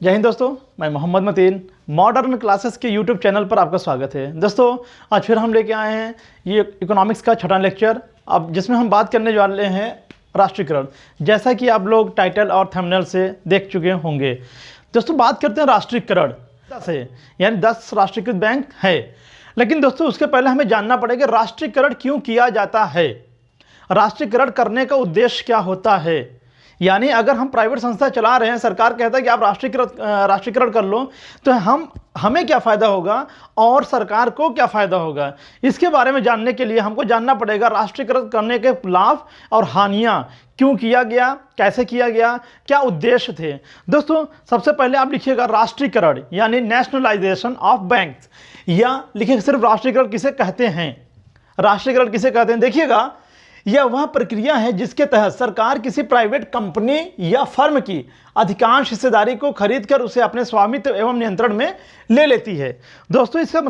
जय हिंद दोस्तों, मैं मोहम्मद मतीन मॉडर्न क्लासेस के यूट्यूब चैनल पर आपका स्वागत है। दोस्तों आज फिर हम लेके आए हैं ये इकोनॉमिक्स का छठा लेक्चर, अब जिसमें हम बात करने वाले हैं राष्ट्रीयकरण। जैसा कि आप लोग टाइटल और थंबनेल से देख चुके होंगे। दोस्तों बात करते हैं राष्ट्रीयकरण से, यानी 10 राष्ट्रीयकृत बैंक है। लेकिन दोस्तों उसके पहले हमें जानना पड़ेगा राष्ट्रीयकरण क्यों किया जाता है, राष्ट्रीयकरण करने का उद्देश्य क्या होता है। यानी अगर हम प्राइवेट संस्था चला रहे हैं, सरकार कहता है कि आप राष्ट्रीयकरण कर लो, तो हमें क्या फ़ायदा होगा और सरकार को क्या फ़ायदा होगा, इसके बारे में जानने के लिए हमको जानना पड़ेगा राष्ट्रीयकरण करने के लाभ और हानियाँ, क्यों किया गया, कैसे किया गया, क्या उद्देश्य थे। दोस्तों सबसे पहले आप लिखिएगा राष्ट्रीयकरण यानी नेशनलाइजेशन ऑफ बैंक्स, या लिखिए सिर्फ राष्ट्रीयकरण किसे कहते हैं। राष्ट्रीयकरण किसे कहते हैं, देखिएगा यह वह प्रक्रिया है जिसके तहत सरकार किसी प्राइवेट कंपनी या फर्म की अधिकांश हिस्सेदारी को खरीदकर उसे अपने स्वामित्व एवं नियंत्रण में ले लेती है। दोस्तों इसका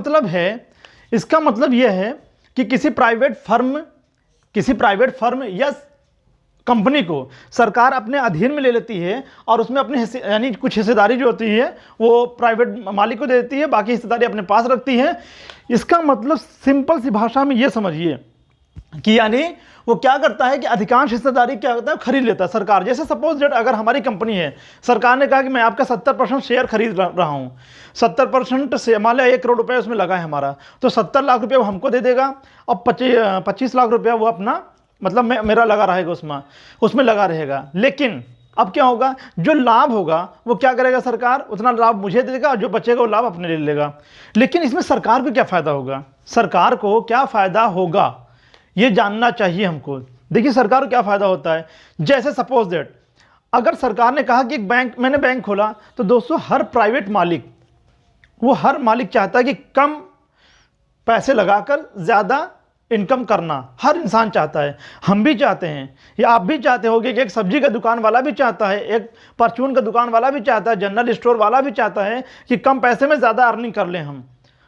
मतलब यह है कि किसी प्राइवेट फर्म या कंपनी को सरकार अपने अधीन में ले लेती है और उसमें अपने यानी कुछ हिस्सेदारी जो होती है वो प्राइवेट मालिक को दे देती है, बाकी हिस्सेदारी अपने पास रखती है। इसका मतलब सिंपल सी भाषा में ये समझिए कि यानी वो क्या करता है कि अधिकांश हिस्सेदारी क्या करता है, खरीद लेता है सरकार। जैसे सपोज डेट अगर हमारी कंपनी है, सरकार ने कहा कि मैं आपका 70% शेयर खरीद रहा हूँ, 70% से मान लिया 1 करोड़ रुपये उसमें लगा है हमारा, तो 70 लाख रुपये वो हमको दे देगा और 25 लाख रुपया वो अपना मतलब मेरा लगा रहेगा, उसमें लगा रहेगा। लेकिन अब क्या होगा, जो लाभ होगा वो क्या करेगा, सरकार उतना लाभ मुझे दे देगा और जो बचेगा वो लाभ अपने ले लेगा। लेकिन इसमें सरकार को क्या फ़ायदा होगा, सरकार को क्या फ़ायदा होगा ये जानना चाहिए हमको। देखिए सरकार को क्या फ़ायदा होता है। जैसे सपोज दैट अगर सरकार ने कहा कि मैंने बैंक खोला, तो दोस्तों हर मालिक चाहता है कि कम पैसे लगाकर ज़्यादा इनकम करना, हर इंसान चाहता है। हम भी चाहते हैं, या आप भी चाहते होंगे कि एक सब्जी का दुकान वाला भी चाहता है, एक परचून का दुकान वाला भी चाहता है, जनरल स्टोर वाला भी चाहता है कि कम पैसे में ज़्यादा अर्निंग कर लें हम,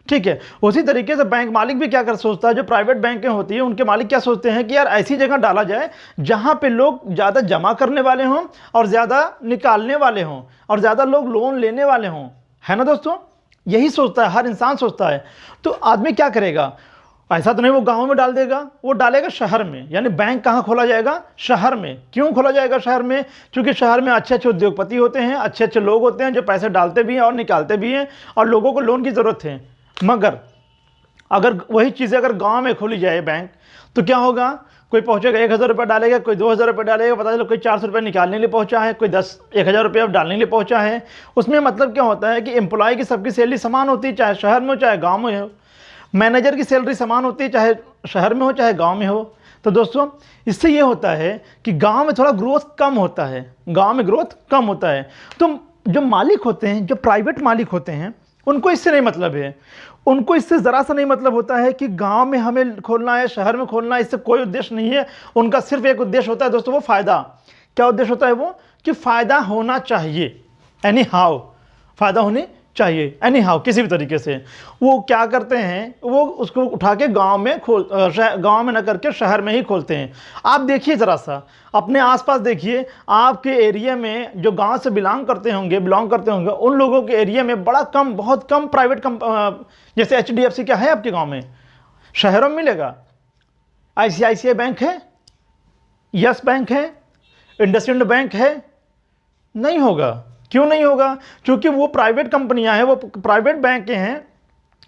ठीक है। उसी तरीके से बैंक मालिक भी क्या सोचता है, जो प्राइवेट बैंकें होती हैं उनके मालिक क्या सोचते हैं कि यार ऐसी जगह डाला जाए जहां पे लोग ज़्यादा जमा करने वाले हों और ज़्यादा निकालने वाले हों और ज़्यादा लोग लोन लेने वाले हों, है ना दोस्तों। यही सोचता है, हर इंसान सोचता है। तो आदमी क्या करेगा, ऐसा तो नहीं वो गाँव में डाल देगा, वो डालेगा शहर में। यानी बैंक कहाँ खोला जाएगा, शहर में। क्यों खोला जाएगा शहर में, क्योंकि शहर में अच्छे अच्छे उद्योगपति होते हैं, अच्छे अच्छे लोग होते हैं जो पैसे डालते भी हैं और निकालते भी हैं, और लोगों को लोन की ज़रूरत है। मगर अगर वही चीज़ें अगर गांव में खोली जाए बैंक, तो क्या होगा, कोई पहुंचेगा 1000 रुपये डालेगा, कोई 2000 रुपये डालेगा, पता चलो कोई 400 रुपये निकालने के लिए पहुंचा है, कोई 10,000 रुपये डालने के लिए पहुंचा है। उसमें मतलब क्या होता है कि एम्प्लॉय की सबकी सैलरी समान होती है, चाहे शहर में हो चाहे गाँव में हो। मैनेजर की सैलरी समान होती है, चाहे शहर में हो चाहे गाँव में हो। तो दोस्तों इससे ये होता है कि गाँव में थोड़ा ग्रोथ कम होता है, तो जो मालिक होते हैं, जो प्राइवेट मालिक होते हैं, उनको इससे नहीं मतलब है। उनको इससे ज़रा सा नहीं मतलब होता है कि गांव में हमें खोलना है, शहर में खोलना है, इससे कोई उद्देश्य नहीं है। उनका सिर्फ एक उद्देश्य होता है दोस्तों, वो फ़ायदा। क्या उद्देश्य होता है वो, कि फ़ायदा होना चाहिए, एनी हाउ, फ़ायदा होनी चाहिए एनी हाउ, किसी भी तरीके से। वो क्या करते हैं, वो उसको उठा के गाँव में न करके शहर में ही खोलते हैं। आप देखिए ज़रा सा अपने आसपास देखिए, आपके एरिया में जो गांव से बिलोंग करते होंगे उन लोगों के एरिया में बहुत कम प्राइवेट जैसे HDFC क्या है आपके गांव में, शहरों में मिलेगा। ICICI बैंक है, यस बैंक है, इंडसइंड बैंक है, नहीं होगा। क्यों नहीं होगा, क्योंकि वो प्राइवेट कंपनियां हैं, वो प्राइवेट बैंक हैं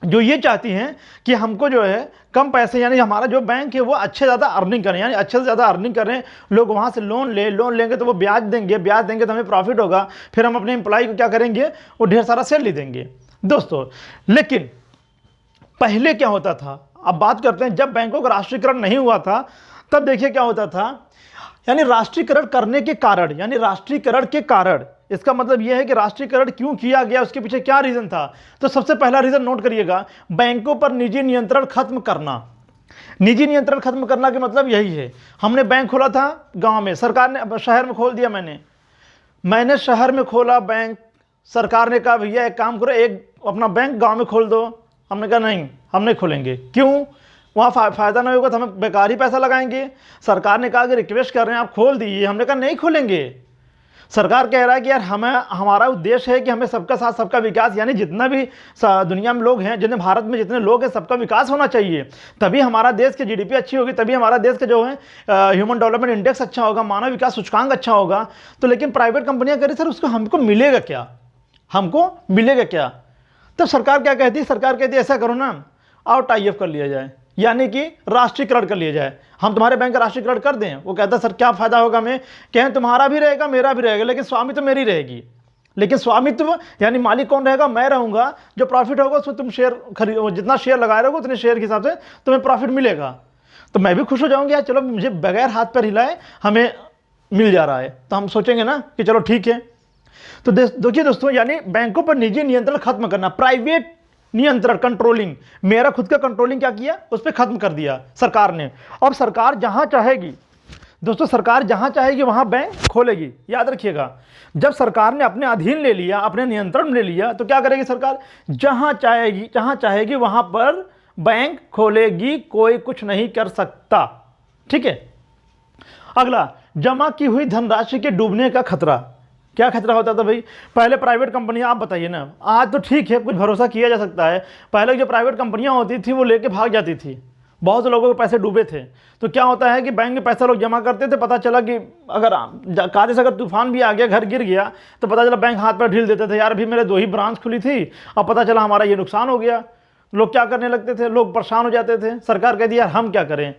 जो ये चाहती हैं कि हमको जो है कम पैसे, यानी हमारा जो बैंक है वो अच्छे ज़्यादा अर्निंग करें, यानी अच्छे से ज़्यादा अर्निंग करें। लोग वहाँ से लोन लेंगे तो वो ब्याज देंगे तो हमें प्रॉफिट होगा, फिर हम अपने एम्प्लॉय को क्या करेंगे, वो ढेर सारा सैलरी देंगे दोस्तों। लेकिन पहले क्या होता था, अब बात करते हैं जब बैंकों का राष्ट्रीयकरण नहीं हुआ था, तब देखिए क्या होता था। यानी राष्ट्रीयकरण करने के कारण, यानी राष्ट्रीयकरण के कारण, इसका मतलब यह है कि राष्ट्रीयकरण क्यों किया गया, उसके पीछे क्या रीज़न था। तो सबसे पहला रीज़न नोट करिएगा, बैंकों पर निजी नियंत्रण खत्म करना। निजी नियंत्रण खत्म करना का मतलब यही है, हमने बैंक खोला था गांव में, सरकार ने शहर में खोल दिया, मैंने शहर में खोला बैंक, सरकार ने कहा भैया एक काम करो, एक अपना बैंक गाँव में खोल दो। हमने कहा नहीं, हम नहीं खोलेंगे। क्यों, वहाँ फ़ायदा नहीं होगा तो हमें बेकार ही पैसा लगाएंगे। सरकार ने कहा कि रिक्वेस्ट कर रहे हैं आप खोल दीजिए, हमने कहा नहीं खोलेंगे। सरकार कह रहा है कि यार हमें, हमारा उद्देश्य है कि हमें सबका साथ सबका विकास, यानी जितना भी दुनिया में लोग हैं, जितने भारत में जितने लोग हैं, सबका विकास होना चाहिए। तभी हमारा देश की जीडीपी अच्छी होगी, तभी हमारा देश का जो है ह्यूमन डेवलपमेंट इंडेक्स अच्छा होगा, मानव विकास सूचकांक अच्छा होगा। तो लेकिन प्राइवेट कंपनियां करें सर, उसको हमको मिलेगा क्या, हमको मिलेगा क्या? तो सरकार क्या कहती है? सरकार कहती है ऐसा करो ना, आओ टाई अप कर लिया जाए, यानी कि राष्ट्रीयकरण कर लिया जाए, हम तुम्हारे बैंक का राष्ट्रीयकरण कर दें। वो कहता है सर क्या फायदा होगा हमें? कहें तुम्हारा भी रहेगा मेरा भी रहेगा, लेकिन स्वामित्व मेरी रहेगी। लेकिन स्वामित्व यानी मालिक कौन रहेगा? मैं रहूंगा। जो प्रॉफिट होगा उसमें तुम शेयर खरीद, जितना शेयर लगाए रहोगे उतने शेयर के हिसाब से तुम्हें प्रॉफिट मिलेगा। तो मैं भी खुश हो जाऊंगी यार, चलो मुझे बगैर हाथ पर हिलाए हमें मिल जा रहा है। तो हम सोचेंगे ना कि चलो ठीक है। तो देखिए दोस्तों, यानी बैंकों पर निजी नियंत्रण खत्म करना, प्राइवेट नियंत्रण, कंट्रोलिंग, मेरा खुद का कंट्रोलिंग क्या किया, उस पर खत्म कर दिया सरकार ने। अब सरकार जहां चाहेगी दोस्तों, सरकार जहां चाहेगी वहां बैंक खोलेगी। याद रखिएगा, जब सरकार ने अपने अधीन ले लिया, अपने नियंत्रण में ले लिया, तो क्या करेगी सरकार? जहां चाहेगी वहां पर बैंक खोलेगी, कोई कुछ नहीं कर सकता। ठीक है। अगला, जमा की हुई धनराशि के डूबने का खतरा। क्या खतरा होता था भाई? पहले प्राइवेट कंपनियां, आप बताइए ना, आज तो ठीक है कुछ भरोसा किया जा सकता है, पहले जो प्राइवेट कंपनियां होती थी वो लेके भाग जाती थी, बहुत से लोगों के पैसे डूबे थे। तो क्या होता है कि बैंक में पैसा लोग जमा करते थे, पता चला कि अगर कायदे से अगर तूफान भी आ गया, घर गिर गया, तो पता चला बैंक हाथ पर ढील देते थे, यार अभी मेरे 2 ही ब्रांच खुली थी, अब पता चला हमारा ये नुकसान हो गया। लोग क्या करने लगते थे? लोग परेशान हो जाते थे। सरकार कहती यार हम क्या करें,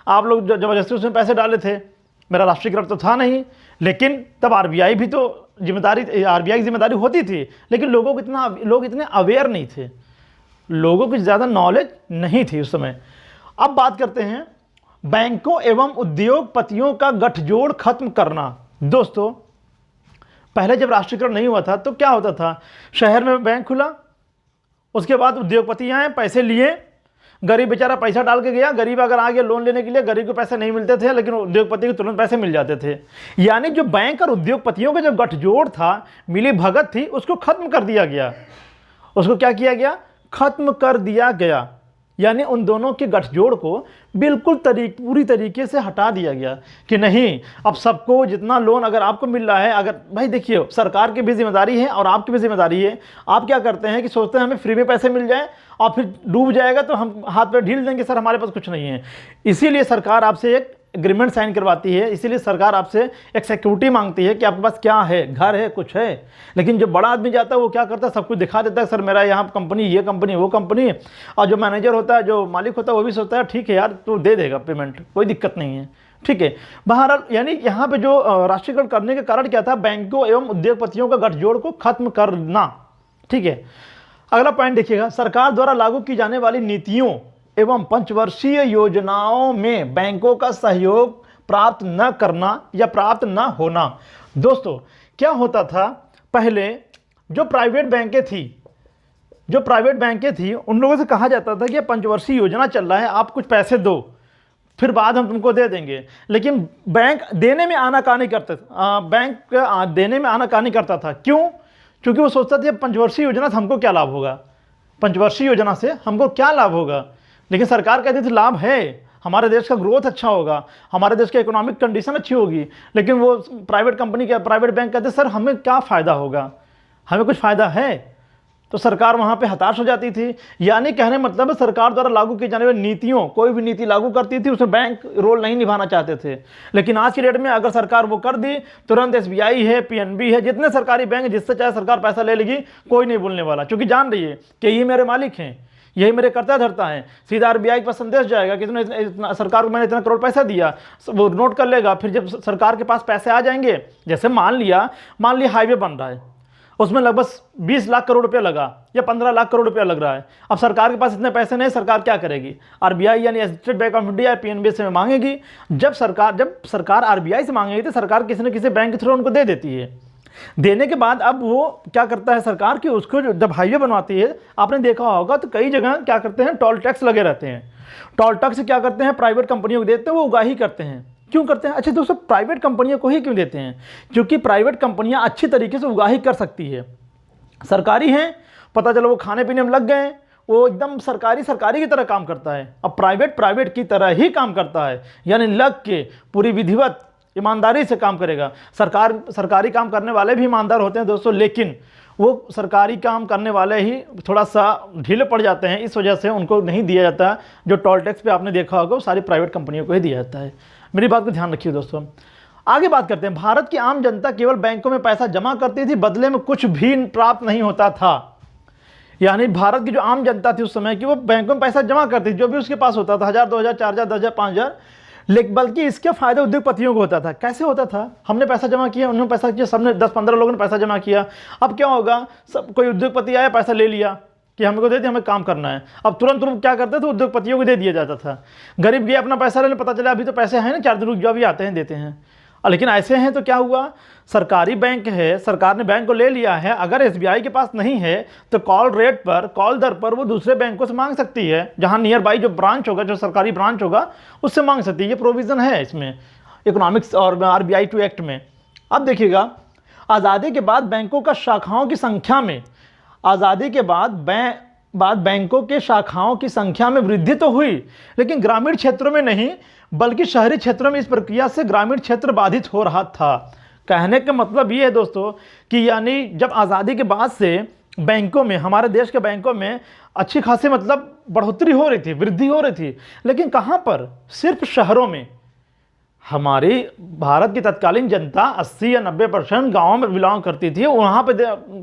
आप लोग जबरदस्ती उसमें पैसे डाले थे, मेरा राष्ट्रीयकृत तो था नहीं। लेकिन तब आरबीआई भी तो जिम्मेदारी, आरबीआई की जिम्मेदारी होती थी, लेकिन लोग इतने अवेयर नहीं थे, लोगों को ज़्यादा नॉलेज नहीं थी उस समय। अब बात करते हैं बैंकों एवं उद्योगपतियों का गठजोड़ खत्म करना। दोस्तों, पहले जब राष्ट्रीयकरण नहीं हुआ था तो क्या होता था? शहर में बैंक खुला, उसके बाद उद्योगपति आए, पैसे लिए, गरीब बेचारा पैसा डाल के गया, गरीब अगर आ गया लोन लेने के लिए, गरीब को पैसे नहीं मिलते थे, लेकिन उद्योगपति को तुरंत पैसे मिल जाते थे। यानी जो बैंक और उद्योगपतियों का जो गठजोड़ था, मिली भगत थी, उसको खत्म कर दिया गया। उसको क्या किया गया? खत्म कर दिया गया। यानी उन दोनों के गठजोड़ को बिल्कुल पूरी तरीके से हटा दिया गया कि नहीं, अब सबको जितना लोन अगर आपको मिल रहा है, अगर भाई देखिए सरकार की भी जिम्मेदारी है और आपकी भी जिम्मेदारी है। आप क्या करते हैं कि सोचते हैं हमें फ्री में पैसे मिल जाए और फिर डूब जाएगा तो हम हाथ पे ढील देंगे, सर हमारे पास कुछ नहीं है। इसीलिए सरकार आपसे एक एग्रीमेंट साइन करवाती है, इसीलिए सरकार आपसे एक सिक्योरिटी मांगती है कि आपके पास क्या है, घर है, कुछ है। लेकिन जो बड़ा आदमी जाता है वो क्या करता है? सब कुछ दिखा देता है, सर मेरा यहाँ कंपनी, ये कंपनी, वो कंपनी। और जो मैनेजर होता है, जो मालिक होता है, वो भी सोचता है ठीक है यार तो दे देगा पेमेंट, कोई दिक्कत नहीं है। ठीक है। बहरहाल यानी यहाँ पे जो राष्ट्रीयकरण करने के कारण क्या था? बैंकों एवं उद्योगपतियों का गठजोड़ को खत्म करना। ठीक है। अगला पॉइंट देखिएगा, सरकार द्वारा लागू की जाने वाली नीतियों एवं पंचवर्षीय योजनाओं में बैंकों का सहयोग प्राप्त न करना या प्राप्त न होना। दोस्तों, क्या होता था? पहले जो प्राइवेट बैंकें थी उन लोगों से कहा जाता था कि पंचवर्षीय योजना चल रहा है, आप कुछ पैसे दो, फिर बाद हम तुमको दे देंगे। लेकिन बैंक देने में आनाकानी करता था। क्यों? क्योंकि वो सोचता था पंचवर्षीय योजना से हमको क्या लाभ होगा, पंचवर्षीय योजना से हमको क्या लाभ होगा। लेकिन सरकार कहती थी लाभ है, हमारे देश का ग्रोथ अच्छा होगा, हमारे देश की इकोनॉमिक कंडीशन अच्छी होगी। लेकिन वो प्राइवेट बैंक कहते सर हमें क्या फ़ायदा होगा, हमें कुछ फ़ायदा है? तो सरकार वहाँ पे हताश हो जाती थी। यानी कहने मतलब है सरकार द्वारा लागू की जाने वाली नीतियों, कोई भी नीति लागू करती थी उसमें बैंक रोल नहीं निभाना चाहते थे। लेकिन आज की डेट में अगर सरकार वो कर दी, तुरंत एसबीआई है, पीएनबी है, जितने सरकारी बैंक है, जिससे चाहे सरकार पैसा ले लेगी, कोई नहीं बोलने वाला, क्योंकि जान रही है कि ये मेरे मालिक हैं, यही मेरे कर्ता धरता है। सीधा आरबीआई पर संदेश जाएगा कि सरकार को मैंने इतना करोड़ पैसा दिया, वो नोट कर लेगा। फिर जब सरकार के पास पैसे आ जाएंगे, जैसे मान लिया हाईवे बन रहा है, उसमें लगभग 20 लाख करोड़ रुपया लगा या 15 लाख करोड़ रुपया लग रहा है। अब सरकार के पास इतने पैसे नहीं, सरकार क्या करेगी? आरबीआई यानी state Bank of India, PNB से मांगेगी। जब सरकार आरबीआई से मांगेगी तो सरकार किसी न किसी बैंक के थ्रू उनको दे देती है। देने के बाद अब वो क्या करता है सरकार की, उसको जब हाईवे बनवाती है, आपने देखा होगा तो कई जगह क्या करते हैं, टोल टैक्स लगे रहते हैं। टोल टैक्स क्या करते हैं? प्राइवेट कंपनियों को देते हैं, वो उगाही करते हैं। क्यों करते हैं? अच्छा दोस्तों, प्राइवेट कंपनियों को ही क्यों देते हैं? क्योंकि प्राइवेट कंपनियां अच्छी तरीके से उगाही कर सकती है। सरकारी हैं, पता चलो वो खाने पीने में लग गए, वो एकदम सरकारी की तरह काम करता है। अब प्राइवेट की तरह ही काम करता है, यानी लग के पूरी विधिवत ईमानदारी से काम करेगा। सरकारी काम करने वाले भी ईमानदार होते हैं दोस्तों, लेकिन वो सरकारी काम करने वाले ही थोड़ा सा ढीले पड़ जाते हैं, इस वजह से उनको नहीं दिया जाता। जो टोल टैक्स पे आपने देखा होगा वो सारी प्राइवेट कंपनियों को ही दिया जाता है। मेरी बात को ध्यान रखिए दोस्तों। आगे बात करते हैं। भारत की आम जनता केवल बैंकों में पैसा जमा करती थी, बदले में कुछ भी प्राप्त नहीं होता था। यानी भारत की जो आम जनता थी उस समय की, वो बैंकों में पैसा जमा करती थी, जो भी उसके पास होता था, 1000, 2000, 4000, 10,000, 5000, लेकिन बल्कि इसके फायदा उद्योगपतियों को होता था। कैसे होता था? हमने पैसा जमा किया, उन्होंने पैसा किया, सबने 10-15 लोगों ने पैसा जमा किया। अब क्या होगा, सब कोई उद्योगपति आया, पैसा ले लिया कि हमको दे दिया, हमें काम करना है। अब तुरंत क्या करते थे, उद्योगपतियों को दे दिया जाता था। गरीब गया अपना पैसा लेने, पता चला अभी तो पैसे हैं ना, 4 दिन रुक जाओ, अभी आते हैं देते हैं। लेकिन ऐसे हैं तो क्या हुआ, सरकारी बैंक है, सरकार ने बैंक को ले लिया है, अगर एसबीआई के पास नहीं है तो कॉल रेट पर, कॉल दर पर वो दूसरे बैंकों से मांग सकती है, जहां नियर बाई जो ब्रांच होगा, जो सरकारी ब्रांच होगा, उससे मांग सकती है। ये प्रोविज़न है इसमें इकोनॉमिक्स और आरबीआई 2 एक्ट में। अब देखिएगा, आज़ादी के बाद बैंकों का शाखाओं की संख्या में, आज़ादी के बाद बैंकों के शाखाओं की संख्या में वृद्धि तो हुई, लेकिन ग्रामीण क्षेत्रों में नहीं, बल्कि शहरी क्षेत्रों में इस प्रक्रिया से ग्रामीण क्षेत्र बाधित हो रहा था। कहने का मतलब ये है दोस्तों कि यानी जब आज़ादी के बाद से बैंकों में, हमारे देश के बैंकों में अच्छी खासी मतलब बढ़ोतरी हो रही थी, वृद्धि हो रही थी, लेकिन कहाँ पर? सिर्फ शहरों में। हमारी भारत की तत्कालीन जनता 80 या 90% गाँव में बिलोंग करती थी, वहाँ पे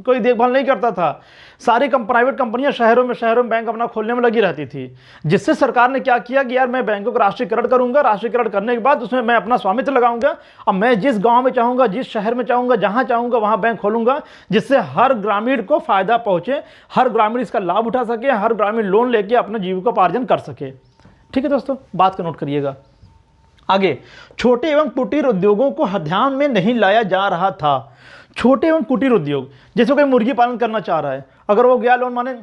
कोई देखभाल नहीं करता था। सारी प्राइवेट कंपनियां शहरों में बैंक अपना खोलने में लगी रहती थी, जिससे सरकार ने क्या किया कि यार मैं बैंकों का राष्ट्रीयकरण करूंगा, राष्ट्रीयकरण करने के बाद उसमें मैं अपना स्वामित्व लगाऊंगा, और मैं जिस गाँव में चाहूँगा, जिस शहर में चाहूँगा, जहाँ चाहूँगा वहाँ बैंक खोलूँगा, जिससे हर ग्रामीण को फायदा पहुँचे, हर ग्रामीण इसका लाभ उठा सके, हर ग्रामीण लोन लेके अपना जीविकोपार्जन कर सके। ठीक है दोस्तों, बात को नोट करिएगा। आगे, छोटे एवं कुटीर उद्योगों को ध्यान में नहीं लाया जा रहा था। छोटे एवं कुटीर उद्योग, जैसे कोई मुर्गी पालन करना चाह रहा है, अगर वो गया लोन माने,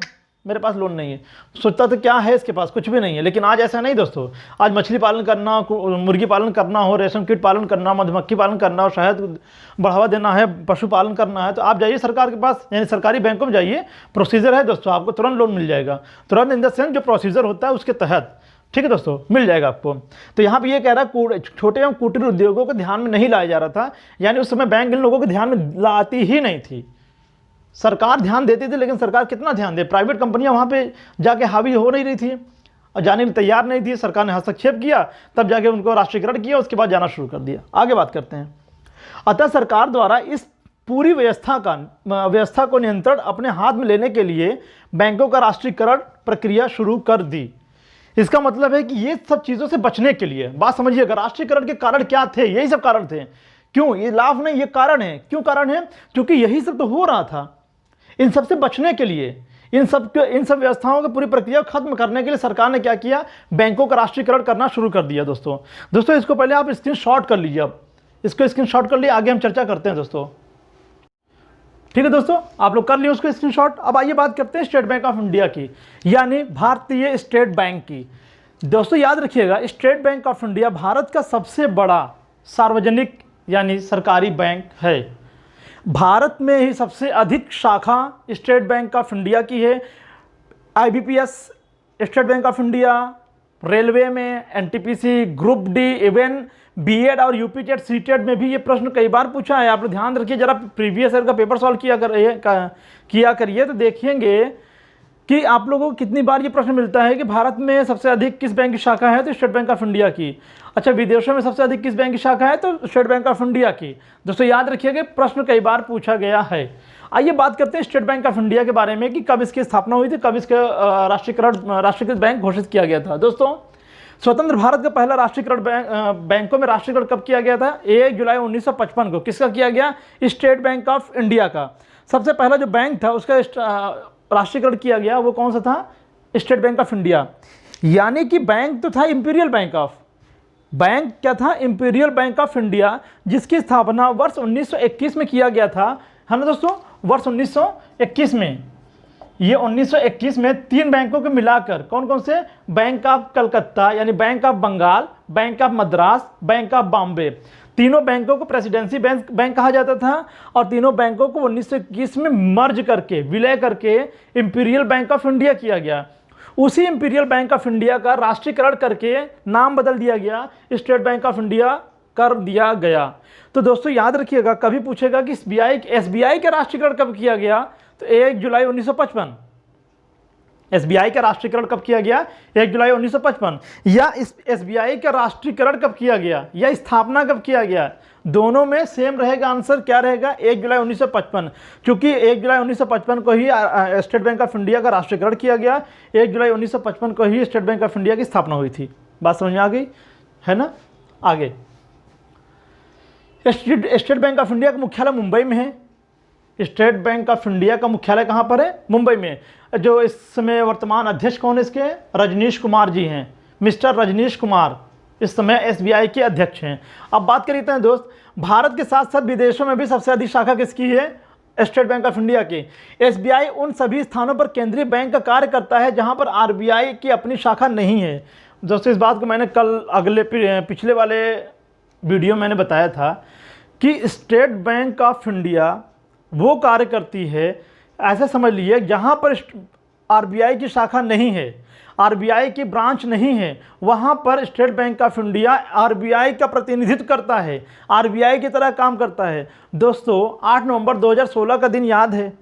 मेरे पास लोन नहीं है, सोचता तो क्या है इसके पास, कुछ भी नहीं है। लेकिन आज ऐसा नहीं दोस्तों, आज मछली पालन करना, मुर्गी पालन करना हो, रेशम कीट पालन करना, मधुमक्खी पालन करना हो, शहद बढ़ावा देना है, पशुपालन करना है, तो आप जाइए सरकार के पास, यानी सरकारी बैंकों में जाइए, प्रोसीजर है दोस्तों, आपको तुरंत लोन मिल जाएगा। तुरंत इन द सेंस जो प्रोसीजर होता है उसके तहत, ठीक है दोस्तों, मिल जाएगा आपको। तो यहाँ पे ये कह रहा है छोटे एवं कुटीर उद्योगों को ध्यान में नहीं लाया जा रहा था, यानी उस समय बैंक इन लोगों को ध्यान में लाती ही नहीं थी। सरकार ध्यान देती थी, लेकिन सरकार कितना ध्यान दे, प्राइवेट कंपनियां वहाँ पे जाके हावी हो नहीं रही थी और जाने में तैयार नहीं थी। सरकार ने हस्तक्षेप किया, तब जाके उनको राष्ट्रीयकरण किया, उसके बाद जाना शुरू कर दिया। आगे बात करते हैं। अतः सरकार द्वारा इस पूरी व्यवस्था को नियंत्रण अपने हाथ में लेने के लिए बैंकों का राष्ट्रीयकरण प्रक्रिया शुरू कर दी। इसका मतलब है कि ये सब चीज़ों से बचने के लिए, बात समझिएगा, राष्ट्रीयकरण के कारण क्या थे? यही सब कारण थे। क्यों? ये लाभ नहीं, ये कारण है। क्यों कारण है? क्योंकि यही सब तो हो रहा था। इन सब से बचने के लिए, इन सब व्यवस्थाओं की पूरी प्रक्रिया को खत्म करने के लिए सरकार ने क्या किया? बैंकों का राष्ट्रीयकरण करना शुरू कर दिया। दोस्तों इसको पहले आप स्क्रीनशॉट कर लीजिए। अब इसको स्क्रीनशॉट कर लिए, आगे हम चर्चा करते हैं दोस्तों। ठीक है दोस्तों, आप लोग कर लिए उसको स्क्रीनशॉट। अब आइए बात करते हैं स्टेट बैंक ऑफ इंडिया की, यानी भारतीय स्टेट बैंक की। दोस्तों याद रखिएगा, state Bank of India Bharat का सबसे बड़ा सार्वजनिक यानी सरकारी बैंक है। भारत में ही सबसे अधिक शाखा स्टेट बैंक ऑफ इंडिया की है। IBPS, State Bank of India, railway में, NTPC, group D, even BEd और यूपीटेट सीटेट में भी ये प्रश्न कई बार पूछा है। आप लोग ध्यान रखिए, जरा प्रीवियस ईयर का पेपर सॉल्व किया करिए तो देखेंगे कि आप लोगों को कितनी बार ये प्रश्न मिलता है कि भारत में सबसे अधिक किस बैंक की शाखा है, तो स्टेट बैंक ऑफ इंडिया की। अच्छा, विदेशों में सबसे अधिक किस बैंक की शाखा है, तो स्टेट बैंक ऑफ इंडिया की। दोस्तों याद रखिएगा, प्रश्न कई बार पूछा गया है। आइए बात करते हैं स्टेट बैंक ऑफ इंडिया के बारे में कि कब इसकी स्थापना हुई थी, कब इसका राष्ट्रीयकृत बैंक घोषित किया गया था। दोस्तों, स्वतंत्र भारत का पहला राष्ट्रीयकरण बैंकों में राष्ट्रीयकरण कब किया गया था? 1 जुलाई 1955 को। किसका किया गया? स्टेट बैंक ऑफ इंडिया का। सबसे पहला जो बैंक था उसका राष्ट्रीयकरण किया गया, वो कौन सा था? State Bank of India. यानी कि बैंक तो था इंपीरियल बैंक ऑफ, बैंक क्या था? इंपीरियल बैंक ऑफ इंडिया, जिसकी स्थापना वर्ष 1921 में किया गया था, है ना दोस्तों, वर्ष 1921 में। ये 1921 में 3 बैंकों को मिलाकर, कौन कौन से? बैंक ऑफ कलकत्ता यानी bank of Bengal, bank of Madras, bank of Bombay, तीनों बैंकों को प्रेसिडेंसी बैंक कहा जाता था। और तीनों बैंकों को 1921 में मर्ज करके, विलय करके इंपीरियल बैंक ऑफ इंडिया किया गया। उसी इंपीरियल बैंक ऑफ इंडिया का राष्ट्रीयकरण करके नाम बदल दिया गया स्टेट बैंक ऑफ इंडिया कर दिया गया। तो दोस्तों याद रखिएगा, कभी पूछेगा कि एसबीआई का राष्ट्रीयकरण कब किया गया, तो 1 जुलाई 1955। एसबीआई का राष्ट्रीयकरण कब किया गया, 1 जुलाई 1955। या इस एसबीआई का राष्ट्रीयकरण कब किया गया या स्थापना कब किया गया, दोनों में सेम रहेगा आंसर, क्या रहेगा, 1 जुलाई 1955। क्योंकि 1 जुलाई 1955 को ही स्टेट बैंक ऑफ इंडिया का राष्ट्रीयकरण किया गया, 1 जुलाई 1955 को ही स्टेट बैंक ऑफ इंडिया की स्थापना हुई थी। बात समझ में आ गई है ना। आगे, स्टेट बैंक ऑफ इंडिया का मुख्यालय मुंबई में है। स्टेट बैंक ऑफ इंडिया का मुख्यालय कहाँ पर है, मुंबई में। जो इस समय वर्तमान अध्यक्ष कौन है इसके, रजनीश कुमार जी हैं, मिस्टर रजनीश कुमार इस समय एसबीआई के अध्यक्ष हैं। अब बात करते हैं दोस्त, भारत के साथ साथ विदेशों में भी सबसे अधिक शाखा किसकी है, स्टेट बैंक ऑफ इंडिया की। एसबीआई उन सभी स्थानों पर केंद्रीय बैंक का कार्य करता है जहां पर आरबीआई की अपनी शाखा नहीं है। दोस्तों इस बात को मैंने कल पिछले वाले वीडियो मैंने बताया था कि स्टेट बैंक ऑफ इंडिया वो कार्य करती है, ऐसे समझ लीजिए जहां पर आरबीआई की शाखा नहीं है, आरबीआई की ब्रांच नहीं है, वहां पर state Bank of India RBI का प्रतिनिधित्व करता है, आरबीआई की तरह काम करता है। दोस्तों 8 नवंबर 2016 का दिन याद है,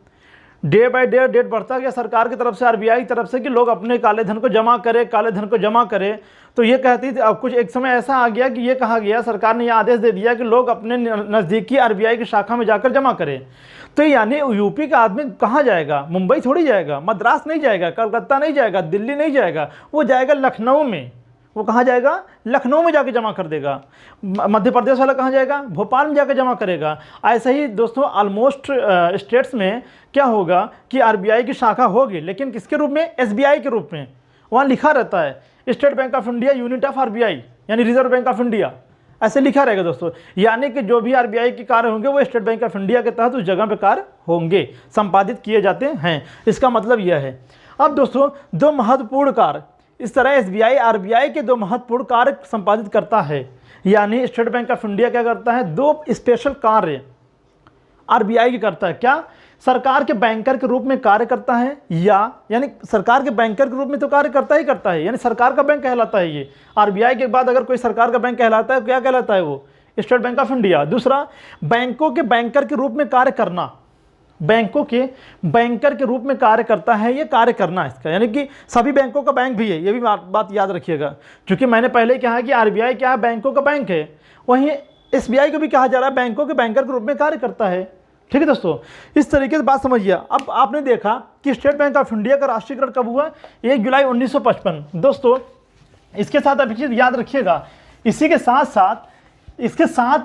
डे बाय डे डेट बढ़ता गया सरकार की तरफ से, आरबीआई की तरफ से कि लोग अपने काले धन को जमा करें, काले धन को जमा करें। तो ये कहती थी, अब कुछ एक समय ऐसा आ गया कि ये कहा गया, सरकार ने ये आदेश दे दिया कि लोग अपने नज़दीकी आरबीआई की शाखा में जाकर जमा करें। तो यानी यूपी का आदमी कहाँ जाएगा, मुंबई थोड़ी जाएगा, मद्रास नहीं जाएगा, कलकत्ता नहीं जाएगा, दिल्ली नहीं जाएगा, वो जाएगा लखनऊ में। वो कहाँ जाएगा, लखनऊ में जाके जमा कर देगा। मध्य प्रदेश वाला कहाँ जाएगा, भोपाल में जाकर जमा करेगा। ऐसे ही दोस्तों ऑलमोस्ट स्टेट्स में क्या होगा कि आरबीआई की शाखा होगी, लेकिन किसके रूप में, एसबीआई के रूप में। वहाँ लिखा रहता है state Bank of India unit of RBI, यानी रिजर्व बैंक ऑफ इंडिया, ऐसे लिखा रहेगा दोस्तों। यानी कि जो भी आरबीआई के कार्य होंगे वो स्टेट बैंक ऑफ इंडिया के तहत उस जगह पे कार्य होंगे, संपादित किए जाते हैं। इसका मतलब यह है। अब दोस्तों दो महत्वपूर्ण कार्य, इस तरह एसबीआई आरबीआई के दो महत्वपूर्ण कार्य संपादित करता है। यानी स्टेट बैंक ऑफ इंडिया क्या करता है, दो स्पेशल कार्य आरबीआई की करता है। क्या, सरकार के बैंकर के रूप में कार्य करता है, यानी सरकार के बैंकर के रूप में तो कार्य करता ही करता है, यानी सरकार का बैंक कहलाता है ये। आरबीआई के बाद अगर कोई सरकार का बैंक कहलाता है, क्या कहलाता है वो, स्टेट बैंक ऑफ इंडिया। दूसरा, बैंकों के बैंकर के रूप में कार्य करना, बैंकों के बैंकर के रूप में कार्य करता है, ये कार्य करना इसका, यानी कि सभी बैंकों का बैंक भी है, ये भी बात याद रखिएगा। क्योंकि मैंने पहले कहा कि आरबीआई क्या है, बैंकों का बैंक है, वहीं एसबीआई को भी कहा जा रहा है बैंकों के बैंकर के रूप में कार्य करता है। ठीक है दोस्तों, इस तरीके से बात समझिए। अब आपने देखा कि स्टेट बैंक ऑफ इंडिया का राष्ट्रीयकरण कब हुआ, 1 जुलाई 1955। दोस्तों इसके साथ अपेक्षित याद रखिएगा, इसी के साथ साथ इसके साथ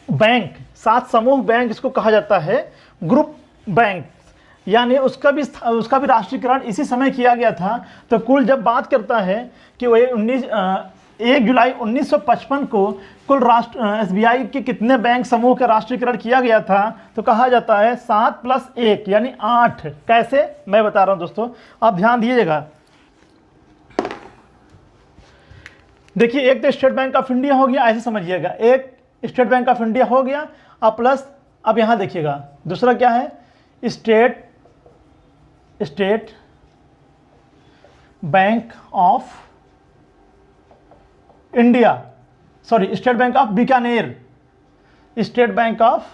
बैंक, सात समूह बैंक इसको कहा जाता है, ग्रुप बैंक, यानी उसका भी राष्ट्रीयकरण इसी समय किया गया था। तो कुल जब बात करता है कि वो 1 जुलाई 1955 को कुल एसबीआई के कितने बैंक समूह का राष्ट्रीयकरण किया गया था, तो कहा जाता है 7 + 1 यानी 8। कैसे, मैं बता रहा हूं दोस्तों, आप ध्यान दीजिएगा। देखिए, एक तो स्टेट बैंक ऑफ इंडिया हो गया, ऐसे समझिएगा, एक स्टेट बैंक ऑफ इंडिया हो गया, अब प्लस, अब यहां देखिएगा दूसरा क्या है, state Bank of India, sorry state Bank of Bikaner, state Bank of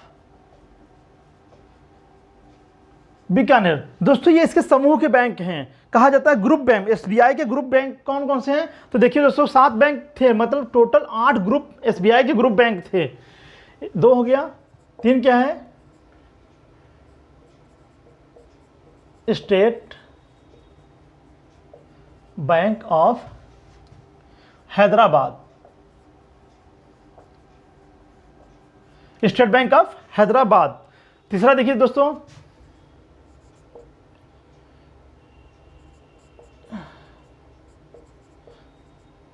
Bikaner. दोस्तों ये इसके समूह के बैंक हैं, कहा जाता है ग्रुप बैंक। एसबीआई के ग्रुप बैंक कौन कौन से हैं, तो देखिए दोस्तों 7 बैंक थे, मतलब टोटल 8 ग्रुप एसबीआई के ग्रुप बैंक थे। 2 हो गया, 3 क्या है, state Bank of Hyderabad, state Bank of Hyderabad. तीसरा देखिए दोस्तों,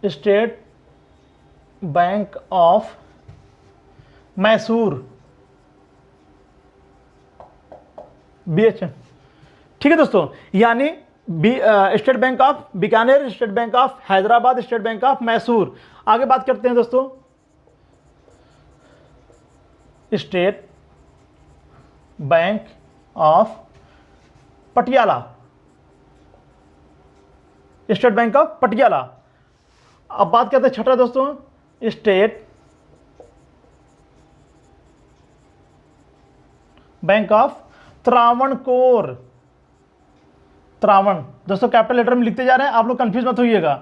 state Bank of Mysore, BH। ठीक है दोस्तों, यानी state Bank of Bikaner, state Bank of Hyderabad, state Bank of Mysore. आगे बात करते हैं दोस्तों, state Bank of Patiala, state Bank of Patiala. अब बात करते हैं छठा दोस्तों, स्टेट बैंक ऑफ त्रावणकोर। त्रावण दोस्तों कैपिटल लेटर में लिखते जा रहे हैं, आप लोग कंफ्यूज मत होइएगा।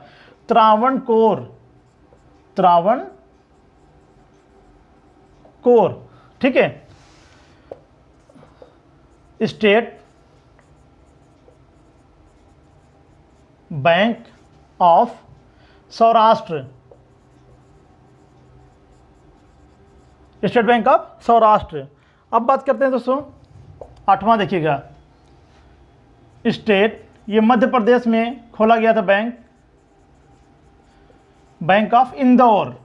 त्रावणकोर, त्रावणकोर, ठीक है। State Bank of Saurashtra, state Bank of Saurashtra. अब बात करते हैं दोस्तों 8वां, देखिएगा स्टेट, ये मध्य प्रदेश में खोला गया था बैंक, बैंक ऑफ इंदौर।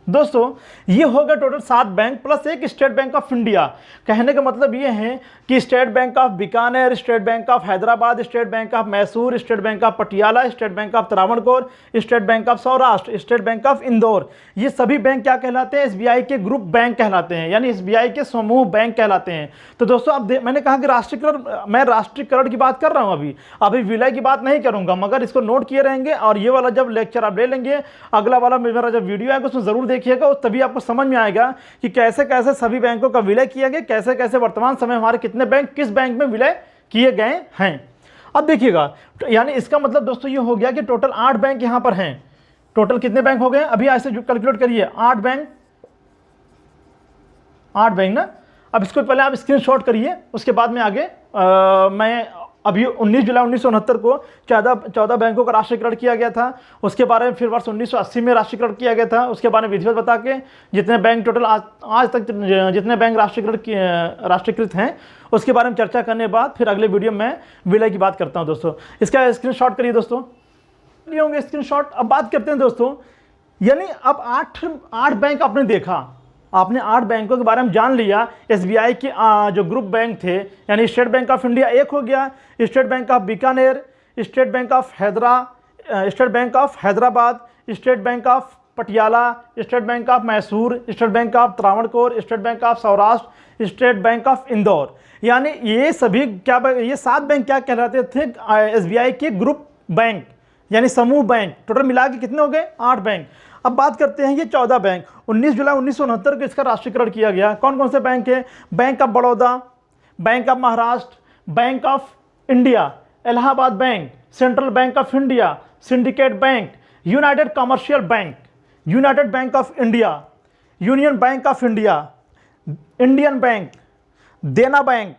दोस्तों ये होगा टोटल 7 बैंक प्लस एक स्टेट बैंक ऑफ इंडिया। कहने का मतलब ये है कि state Bank of Bikaner, state Bank of Hyderabad, state Bank of Mysore, state Bank of Patiala, state Bank of Travancore, state Bank of Saurashtra, state Bank of Indore, ये सभी बैंक क्या कहलाते हैं? एसबीआई के ग्रुप बैंक कहलाते हैं, यानी एसबीआई के समूह बैंक कहलाते हैं। तो दोस्तों अब मैंने कहा कि राष्ट्रीयकरण, मैं राष्ट्रीयकरण की बात कर रहा हूं, अभी विलय की बात नहीं करूंगा, मगर इसको नोट किए रहेंगे और ये वाला जब लेक्चर आप ले लेंगे, अगला वाला मेरा जब वीडियो आएगा उसमें जरूर देखिएगा, तभी आपको समझ में आएगा कि कैसे कैसे सभी बैंकों का विलय किया गया, कैसे कैसे वर्तमान समय हमारे कितने बैंक किस बैंक में विलय किए गए हैं। अब देखिएगा, यानी इसका मतलब दोस्तों ये हो गया कि टोटल 8 बैंक यहां पर हैं। टोटल कितने बैंक हो गए अभी ऐसे कैलकुलेट करिए, 8 बैंक, 8 बैंक ना। अब इसको पहले आप स्क्रीनशॉट करिए, उसके बाद में आगे मैं अभी 19 जुलाई 1969 को 14 बैंकों का राष्ट्रीयकरण किया गया था, उसके बारे में फिर वर्ष 1980 में राष्ट्रीयकरण किया गया था, उसके बारे में विधिवत बता के जितने बैंक टोटल आज तक जितने बैंक राष्ट्रीयकृत हैं उसके बारे में चर्चा करने के बाद फिर अगले वीडियो में विलय की बात करता हूं दोस्तों। इसका स्क्रीनशॉट करिए दोस्तों, लिए होंगे स्क्रीनशॉट। अब बात करते हैं दोस्तों, यानी अब 8 बैंक आपने देखा, आपने 8 बैंकों के बारे में जान लिया। एसबीआई के जो ग्रुप बैंक थे, यानी स्टेट बैंक ऑफ इंडिया एक हो गया, state Bank of Bikaner, state Bank of Hyderabad, state Bank of Patiala, state Bank of Mysore, state Bank of Travancore, state Bank of Saurashtra, state Bank of Indore, यानी ये सभी ये 7 बैंक क्या कहलाते थे? एसबीआई के ग्रुप बैंक, यानी समूह बैंक। टोटल मिला के कितने हो गए? 8 बैंक। अब बात करते हैं ये 14 बैंक। 19 जुलाई 1969 को इसका राष्ट्रीयकरण किया गया। कौन कौन से बैंक है? Bank of Baroda, bank of Maharashtra, bank of India, Allahabad bank, central bank of India, syndicate bank, United commercial bank, United bank of India, union bank of India, Indian bank, देना बैंक,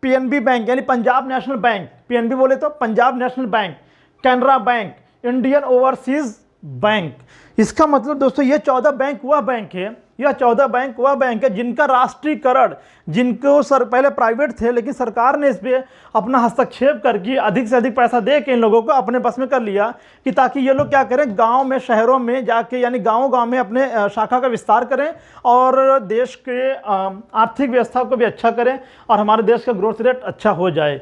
पीएनबी बैंक यानी Punjab national bank, PNB बोले तो Punjab national bank, Canara bank, Indian overseas bank. इसका मतलब दोस्तों ये 14 bank वह bank है, यह 14 बैंक वह बैंक है जिनका राष्ट्रीयकरण, जिनको पहले प्राइवेट थे लेकिन सरकार ने इस पर अपना हस्तक्षेप करके अधिक से अधिक पैसा दे के इन लोगों को अपने बस में कर लिया कि ताकि ये लोग क्या करें, गांव में शहरों में जाके, यानी गांव में अपने शाखा का विस्तार करें और देश के आर्थिक व्यवस्था को भी अच्छा करें और हमारे देश का ग्रोथ रेट अच्छा हो जाए।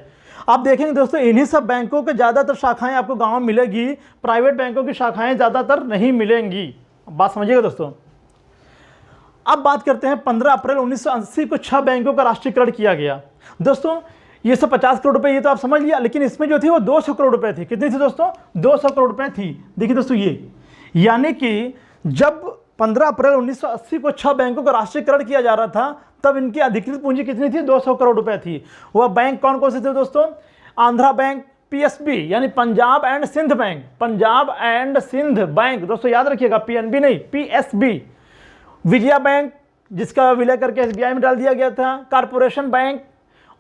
आप देखेंगे दोस्तों इन्हीं सब बैंकों के ज़्यादातर शाखाएं आपको गांव में मिलेगी, प्राइवेट बैंकों की शाखाएं ज़्यादातर नहीं मिलेंगी। बात समझिएगा दोस्तों। अब बात करते हैं 15 अप्रैल 1980 को 6 बैंकों का राष्ट्रीयकरण किया गया। दोस्तों ये सब 50 करोड़ रुपए, ये तो आप समझ लिया, लेकिन इसमें जो थी वो 200 करोड़ रुपए थी। कितनी थी दोस्तों? 200 करोड़ रुपए थी। देखिए दोस्तों ये, यानी कि जब 15 अप्रैल 1980 को 6 बैंकों का राष्ट्रीयकरण किया जा रहा था तब इनकी अधिकृत पूंजी कितनी थी? 200 करोड़ रुपए थी। वह बैंक कौन कौन से थे दोस्तों? आंध्रा बैंक, पीएसबी यानी Punjab and Sind bank, Punjab and Sind bank, दोस्तों याद रखिएगा, पीएनबी नहीं, पीएसबी। विजया बैंक जिसका विलय करके एसबीआई में डाल दिया गया था, corporation bank,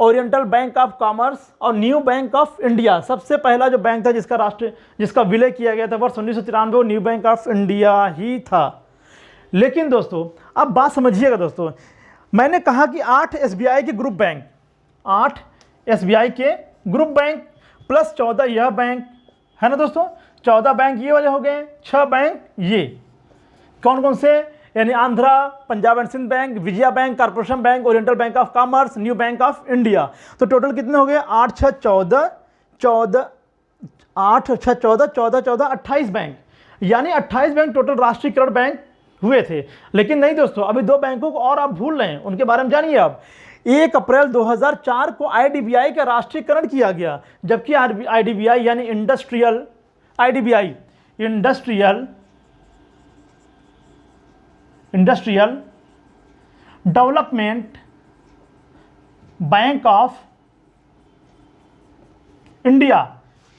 oriental bank of commerce और न्यू बैंक ऑफ इंडिया। सबसे पहला जो बैंक था जिसका विलय किया गया था वर्ष 1993 वो न्यू बैंक ऑफ इंडिया ही था। लेकिन दोस्तों अब बात समझिएगा दोस्तों, मैंने कहा कि 8 एसबीआई के ग्रुप बैंक, 8 एसबीआई के ग्रुप बैंक प्लस 14 यह बैंक है ना दोस्तों, 14 बैंक ये वाले हो गए, 6 बैंक ये कौन कौन से, यानी Andhra, Punjab and Sind bank, Vijaya bank, corporation bank, oriental bank of commerce, new bank of India. तो टोटल कितने हो गए? 8 6 14 14 8 6 14 14 14 28 बैंक, यानी 28 बैंक टोटल राष्ट्रीयकरण बैंक हुए थे। लेकिन नहीं दोस्तों, अभी 2 बैंकों को और आप भूल रहे हैं, उनके बारे में जानिए आप। 1 अप्रैल 2004 को आईडीबीआई का राष्ट्रीयकरण किया गया, जबकि आईडीबीआई यानी industrial development bank of India,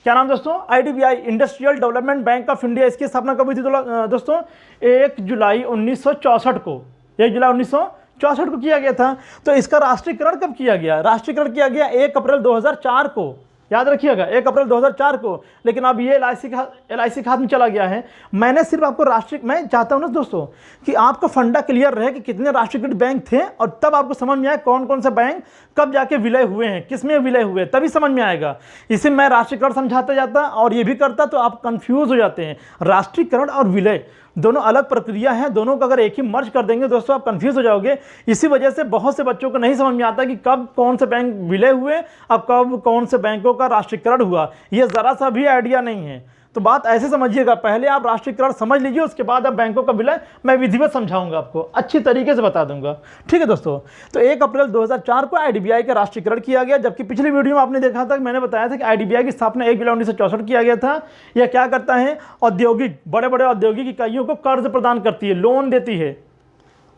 क्या नाम दोस्तों, IDBI, industrial development bank of India. इसकी स्थापना कब हुई थी दोस्तों? 1 जुलाई 1964 को, 1 जुलाई 1964 को किया गया था। तो इसका राष्ट्रीयकरण कब किया गया? राष्ट्रीयकरण किया गया 1 अप्रैल 2004 को, याद रखिएगा 1 अप्रैल 2004 को। लेकिन अब ये LIC खाते में चला गया है। मैंने सिर्फ आपको मैं चाहता हूं ना दोस्तों कि आपका फंडा क्लियर रहे कि कितने राष्ट्रीयकृत बैंक थे, और तब आपको समझ में आए कौन कौन से बैंक कब जाके विलय हुए हैं, किसमें विलय हुए, तभी समझ में आएगा। इसे मैं राष्ट्रीयकरण समझाता जाता और ये भी करता तो आप कंफ्यूज हो जाते हैं। राष्ट्रीयकरण और विलय दोनों अलग प्रक्रिया है, दोनों को अगर एक ही मर्ज कर देंगे दोस्तों आप कंफ्यूज हो जाओगे। इसी वजह से बहुत से बच्चों को नहीं समझ में आता कि कब कौन से बैंक विलय हुए, अब कब कौन से बैंकों का राष्ट्रीयकरण हुआ, ये ज़रा सा भी आइडिया नहीं है। तो बात ऐसे समझिएगा, पहले आप राष्ट्रीयकरण समझ लीजिए, उसके बाद आप बैंकों का विलय मैं विधिवत समझाऊंगा, आपको अच्छी तरीके से बता दूंगा। ठीक है दोस्तों, तो 1 अप्रैल 2004 को IDBI का राष्ट्रीयकरण किया गया। जबकि पिछली वीडियो में आपने देखा था, मैंने बताया था कि IDBI की स्थापना 1 जुलाई 1964 किया गया था। यह क्या करता है? औद्योगिक, बड़े बड़े औद्योगिक इकाइयों को कर्ज प्रदान करती है, लोन देती है।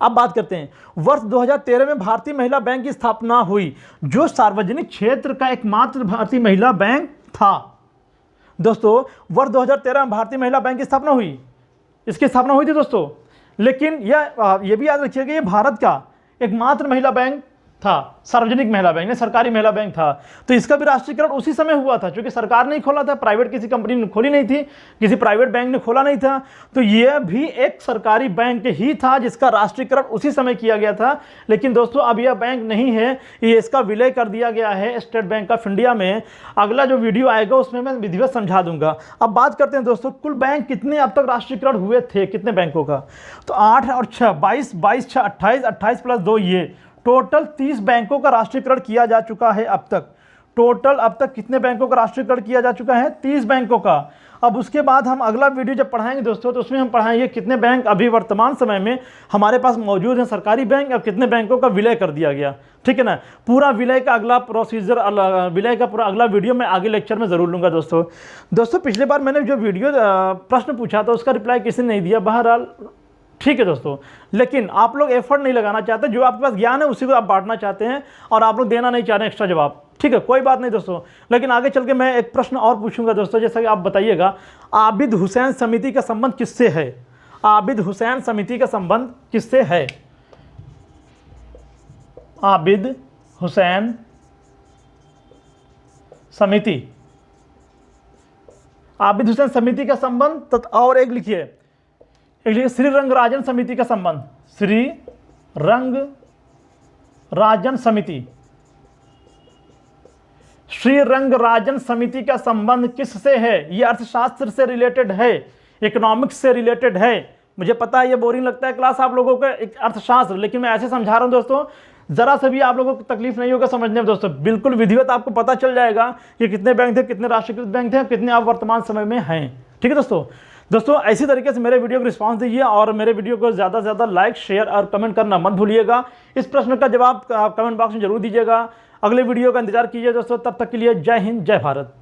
अब बात करते हैं, वर्ष 2013 में भारतीय महिला बैंक की स्थापना हुई, जो सार्वजनिक क्षेत्र का एकमात्र भारतीय महिला बैंक था। दोस्तों वर्ष 2013 में भारतीय महिला बैंक की स्थापना हुई, इसकी स्थापना हुई थी दोस्तों। लेकिन यह भी याद रखिएगा, ये भारत का एकमात्र महिला बैंक था, सार्वजनिक महिला बैंक नहीं, सरकारी महिला बैंक था। तो इसका भी राष्ट्रीयकरण उसी समय हुआ था, क्योंकि सरकार ने खोला था, प्राइवेट किसी कंपनी ने खोली नहीं थी, किसी प्राइवेट बैंक ने खोला नहीं था। तो यह भी एक सरकारी बैंक ही था जिसका राष्ट्रीयकरण उसी समय किया गया था। लेकिन दोस्तों अब यह बैंक नहीं है, ये इसका विलय कर दिया गया है स्टेट बैंक ऑफ इंडिया में। अगला जो वीडियो आएगा उसमें मैं विधिवत समझा दूंगा। अब बात करते हैं दोस्तों, कुल बैंक कितने अब तक राष्ट्रीयकरण हुए थे, कितने बैंकों का? तो 8 और 6, 22, 6, 28, 28 प्लस 2, ये टोटल 30 बैंकों का राष्ट्रीयकरण किया जा चुका है अब तक। टोटल अब तक कितने बैंकों का राष्ट्रीयकरण किया जा चुका है? 30 बैंकों का। अब उसके बाद हम अगला वीडियो जब पढ़ाएंगे दोस्तों, तो उसमें हम पढ़ाएंगे कितने बैंक अभी वर्तमान समय में हमारे पास मौजूद हैं सरकारी बैंक, और कितने बैंकों का विलय कर दिया गया। ठीक है ना? पूरा विलय का अगला प्रोसीजर, विलय का पूरा अगला वीडियो मैं आगे लेक्चर में ज़रूर लूँगा दोस्तों। पिछले बार मैंने जो वीडियो प्रश्न पूछा था उसका रिप्लाई किसी ने नहीं दिया, बहरहाल ठीक है दोस्तों। लेकिन आप लोग एफर्ट नहीं लगाना चाहते, जो आपके पास ज्ञान है उसी को आप बांटना चाहते हैं, और आप लोग देना नहीं चाह रहे एक्स्ट्रा जवाब। ठीक है, कोई बात नहीं दोस्तों। लेकिन आगे चल के मैं एक प्रश्न और पूछूंगा दोस्तों, जैसा कि आप बताइएगा, आबिद हुसैन समिति का संबंध किससे है? आबिद हुसैन समिति का संबंध किससे है? आबिद हुसैन समिति, आबिद हुसैन समिति का संबंध, और एक लिखिए श्री रंगराजन समिति का संबंध, श्री रंगराजन समिति। श्री रंगराजन समिति का संबंध किससे है? ये अर्थशास्त्र से रिलेटेड है, इकोनॉमिक्स से रिलेटेड है। मुझे पता है ये बोरिंग लगता है क्लास आप लोगों का अर्थशास्त्र, लेकिन मैं ऐसे समझा रहा हूं दोस्तों, जरा सा भी आप लोगों को तकलीफ नहीं होगा समझने में दोस्तों। बिल्कुल विधिवत आपको पता चल जाएगा कि कितने बैंक थे, कितने राष्ट्रीयकृत बैंक थे, कितने आप वर्तमान समय में हैं। ठीक है दोस्तों ऐसी तरीके से मेरे वीडियो को रिस्पांस दीजिए, और मेरे वीडियो को ज़्यादा से ज़्यादा लाइक, शेयर और कमेंट करना मत भूलिएगा। इस प्रश्न का जवाब कमेंट बॉक्स में जरूर दीजिएगा। अगले वीडियो का इंतजार कीजिए दोस्तों। तब तक के लिए जय हिंद, जय भारत।